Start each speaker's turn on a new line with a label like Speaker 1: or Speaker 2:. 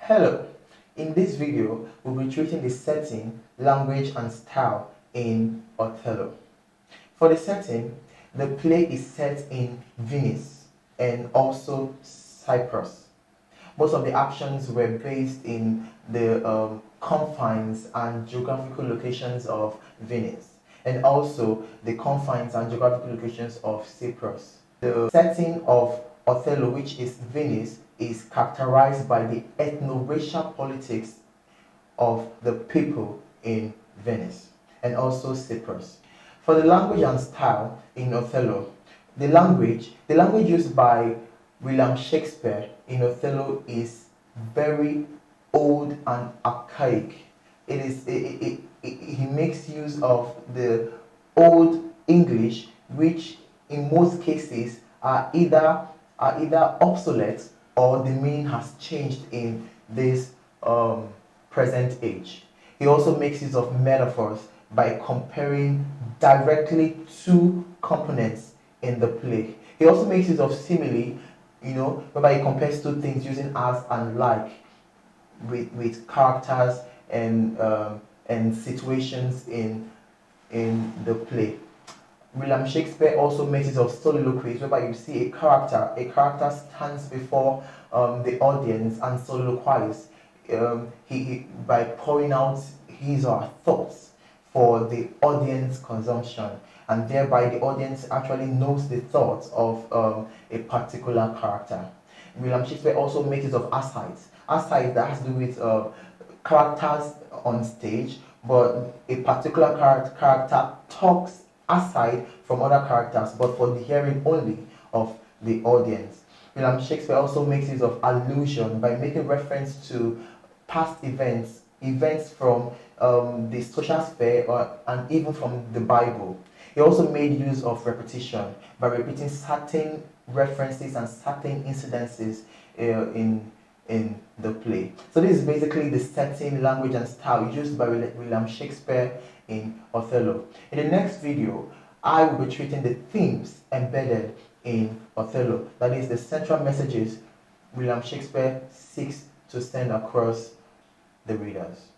Speaker 1: Hello, in this video we'll be treating the setting, language and style in Othello. For the setting, the play is set in Venice and also Cyprus. Most of the actions were based in the confines and geographical locations of Venice and also the confines and geographical locations of Cyprus. The setting of Othello, which is Venice, is characterized by the ethno-racial politics of the people in Venice and also Cyprus. For the language and style in Othello, the language used by William Shakespeare in Othello is very old and archaic. He makes use of the old English, which in most cases are either obsolete or the meaning has changed in this present age. He also makes use of metaphors by comparing directly two components in the play. He also makes use of simile, whereby he compares two things using as and like with characters and situations in the play. William Shakespeare also makes use of soliloquies, whereby you see a character stands before the audience and soliloquies by pouring out his or her thoughts for the audience consumption, and thereby the audience actually knows the thoughts of a particular character. William Shakespeare also makes use of asides. Asides that has to do with characters on stage, but a particular character talks aside from other characters, but for the hearing only of the audience. William Shakespeare also makes use of allusion by making reference to past events from the social sphere and even from the Bible. He also made use of repetition by repeating certain references and certain incidences in the play. So this is basically the setting, language and style used by William Shakespeare in Othello. In the next video, I will be treating the themes embedded in Othello, that is the central messages William Shakespeare seeks to send across the readers.